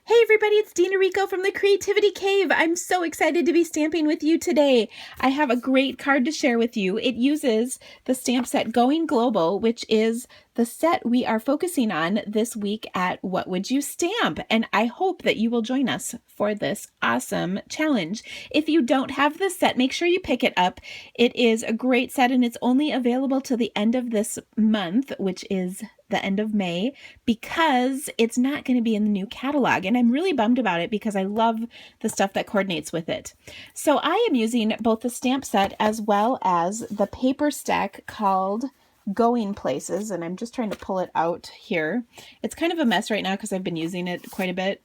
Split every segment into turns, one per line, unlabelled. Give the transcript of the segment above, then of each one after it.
Hey everybody, it's Dina Rico from the Creativity Cave. I'm so excited to be stamping with you today. I have a great card to share with you. It uses the stamp set Going Global, which is the set we are focusing on this week at What Would You Stamp? And I hope that you will join us for this awesome challenge. If you don't have this set, make sure you pick it up. It is a great set and it's only available till the end of this month, which is the end of May, because it's not going to be in the new catalog. And I'm really bummed about it because I love the stuff that coordinates with it. So I am using both the stamp set as well as the paper stack called Going Places. And I'm just trying to pull it out here. It's kind of a mess right now because I've been using it quite a bit.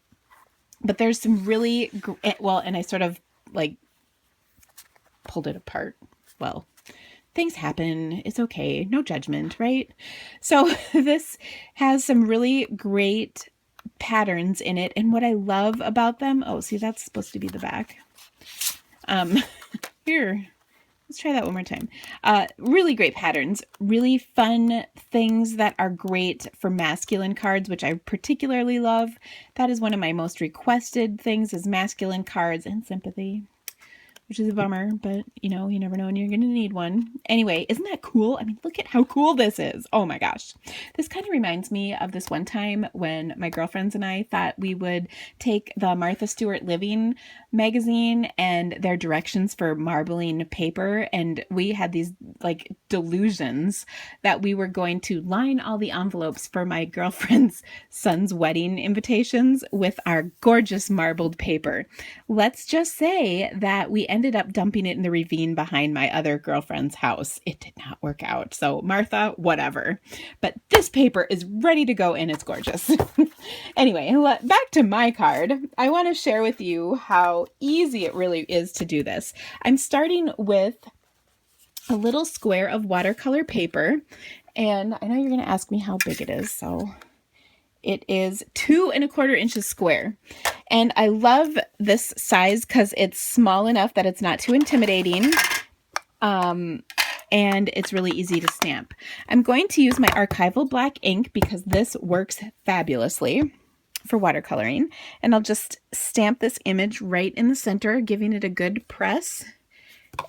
But there's some really, well, and I sort of like pulled it apart. Well, things happen. It's okay. No judgment, right? So this has some really great patterns in it. And what I love about them, oh, see, that's supposed to be the back. Here, let's try that one more time. Really great patterns, really fun things that are great for masculine cards, which I particularly love. That is one of my most requested things is masculine cards and sympathy, which is a bummer, but you know, you never know when you're going to need one. Anyway, isn't that cool? I mean, look at how cool this is. Oh my gosh. This kind of reminds me of this one time when my girlfriends and I thought we would take the Martha Stewart Living magazine and their directions for marbling paper. And we had these like delusions that we were going to line all the envelopes for my girlfriend's son's wedding invitations with our gorgeous marbled paper. Let's just say that we ended up dumping it in the ravine behind my other girlfriend's house. It did not work out. So Martha, whatever. But this paper is ready to go and it's gorgeous. Anyway, back to my card. I want to share with you how easy it really is to do this. I'm starting with a little square of watercolor paper. And I know you're going to ask me how big it is. So it is 2¼ inches square. And I love this size because it's small enough that it's not too intimidating. And it's really easy to stamp. I'm going to use my archival black ink because this works fabulously for watercoloring. And I'll just stamp this image right in the center, giving it a good press.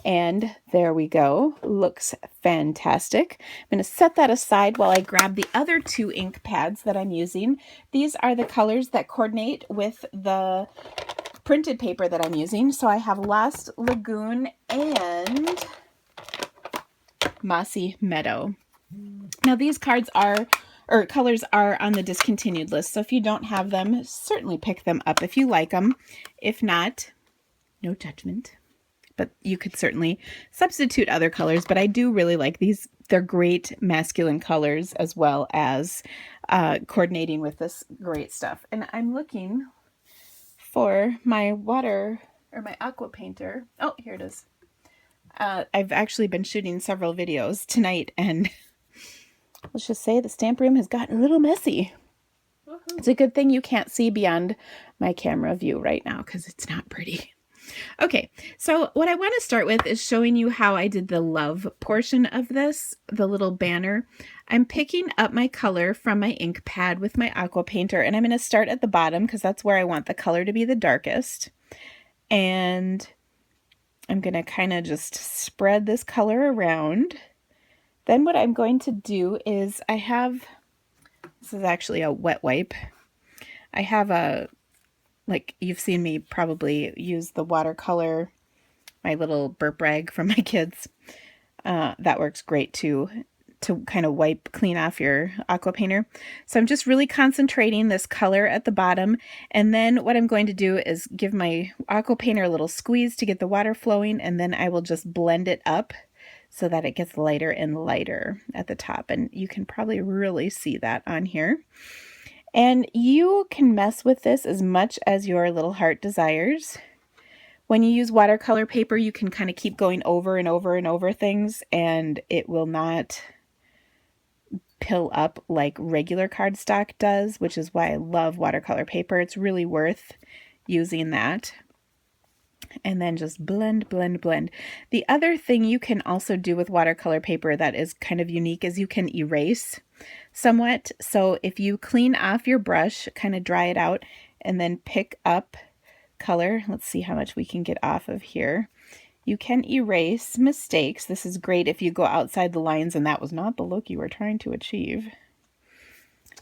And there we go. Looks fantastic. I'm going to set that aside while I grab the other 2 ink pads that I'm using. These are the colors that coordinate with the printed paper that I'm using. So I have Lost Lagoon and Mossy Meadow. Now these cards are, or colors are on the discontinued list. So if you don't have them, certainly pick them up if you like them. If not, no judgment. But you could certainly substitute other colors. But I do really like these. They're great masculine colors as well as coordinating with this great stuff. And I'm looking for my water or my aqua painter. Oh, here it is. I've actually been shooting several videos tonight and let's just say the stamp room has gotten a little messy. Woohoo. It's a good thing you can't see beyond my camera view right now because it's not pretty. Okay, so what I want to start with is showing you how I did the love portion of this, the little banner. I'm picking up my color from my ink pad with my aqua painter, and I'm going to start at the bottom because that's where I want the color to be the darkest. And I'm going to kind of just spread this color around. Then what I'm going to do is this is actually a wet wipe. I have like you've seen me probably use the watercolor, my little burp rag from my kids. That works great too, to kind of wipe clean off your aqua painter. So I'm just really concentrating this color at the bottom. And then what I'm going to do is give my aqua painter a little squeeze to get the water flowing. And then I will just blend it up so that it gets lighter and lighter at the top. And you can probably really see that on here. And you can mess with this as much as your little heart desires. When you use watercolor paper, you can kind of keep going over and over and over things, and it will not pill up like regular cardstock does, which is why I love watercolor paper. It's really worth using that. And then just blend, blend, blend. The other thing you can also do with watercolor paper that is kind of unique is you can erase somewhat. So if you clean off your brush, kind of dry it out, and then pick up color. Let's see how much we can get off of here. You can erase mistakes. This is great if you go outside the lines and that was not the look you were trying to achieve.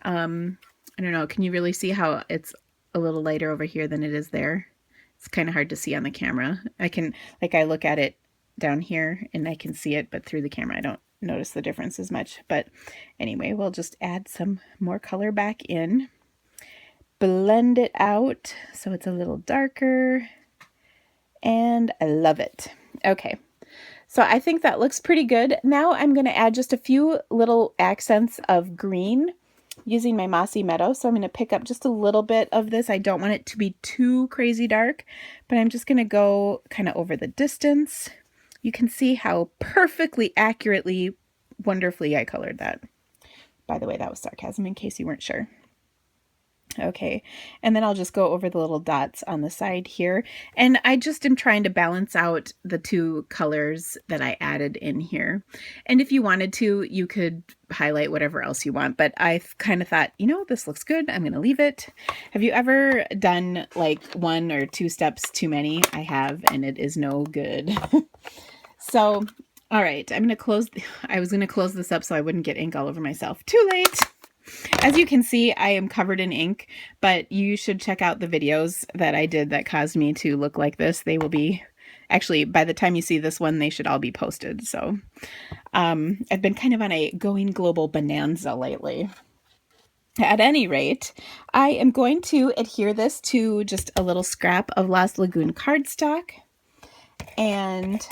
I don't know. Can you really see how it's a little lighter over here than it is there? It's kind of hard to see on the camera. I can, like, I look at it down here and I can see it, but through the camera I don't notice the difference as much. But anyway, we'll just add some more color back in. Blend it out so it's a little darker. And I love it. Okay, so I think that looks pretty good. Now I'm going to add just a few little accents of green using my Mossy Meadow. So I'm going to pick up just a little bit of this. I don't want it to be too crazy dark, but I'm just going to go kind of over the distance. You can see how perfectly, accurately, wonderfully I colored that. By the way, that was sarcasm in case you weren't sure. Okay, and then I'll just go over the little dots on the side here. And I just am trying to balance out the two colors that I added in here. And if you wanted to, you could highlight whatever else you want. But I kind of thought, you know, this looks good. I'm going to leave it. Have you ever done like 1 or 2 steps too many? I have, and it is no good. So, all right, I'm going to close. I was going to close this up so I wouldn't get ink all over myself. Too late. As you can see, I am covered in ink, but you should check out the videos that I did that caused me to look like this. They will be, actually, by the time you see this one, they should all be posted. So I've been kind of on a going global bonanza lately. At any rate, I am going to adhere this to just a little scrap of Lost Lagoon cardstock. And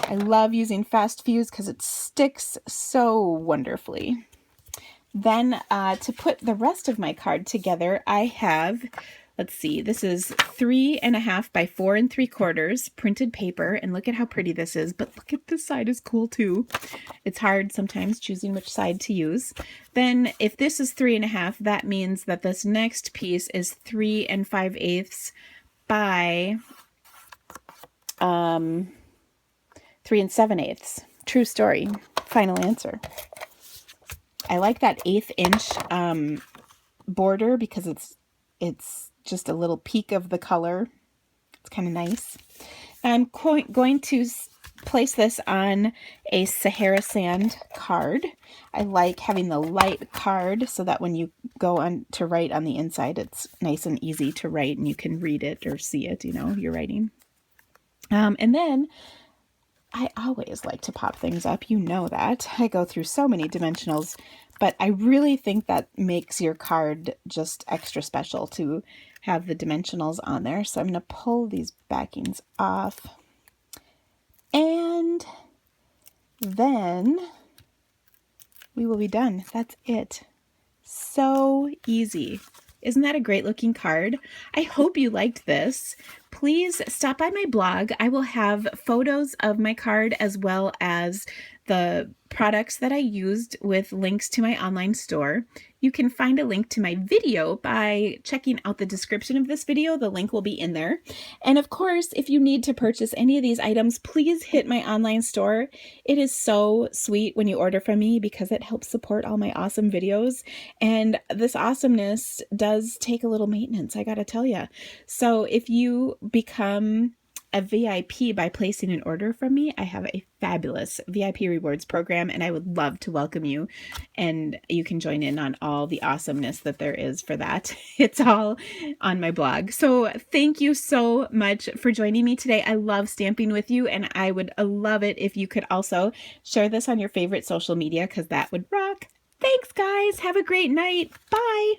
I love using Fast Fuse because it sticks so wonderfully. Then to put the rest of my card together, I have, let's see, this is 3.5 by 4 3/4 printed paper. And look at how pretty this is. But look at this side is cool too. It's hard sometimes choosing which side to use. Then if this is 3.5, that means that this next piece is 3 5/8 by 3 7/8. True story. Final answer. I like that 1/8 inch border because it's just a little peek of the color. It's kind of nice. I'm going to place this on a Sahara Sand card. I like having the light card so that when you go on to write on the inside, it's nice and easy to write and you can read it or see it, you know, you're writing. And then I always like to pop things up. You know that. I go through so many dimensionals, but I really think that makes your card just extra special to have the dimensionals on there. So I'm going to pull these backings off. And then we will be done. That's it. So easy. Isn't that a great looking card? I hope you liked this. Please stop by my blog. I will have photos of my card as well as the products that I used with links to my online store. You can find a link to my video by checking out the description of this video. The link will be in there. And of course, if you need to purchase any of these items, please hit my online store. It is so sweet when you order from me because it helps support all my awesome videos. And this awesomeness does take a little maintenance, I gotta tell you. So if you become a VIP by placing an order from me, I have a fabulous VIP rewards program and I would love to welcome you, and you can join in on all the awesomeness that there is for that. It's all on my blog. So thank you so much for joining me today. I love stamping with you, and I would love it if you could also share this on your favorite social media because that would rock. Thanks guys. Have a great night. Bye.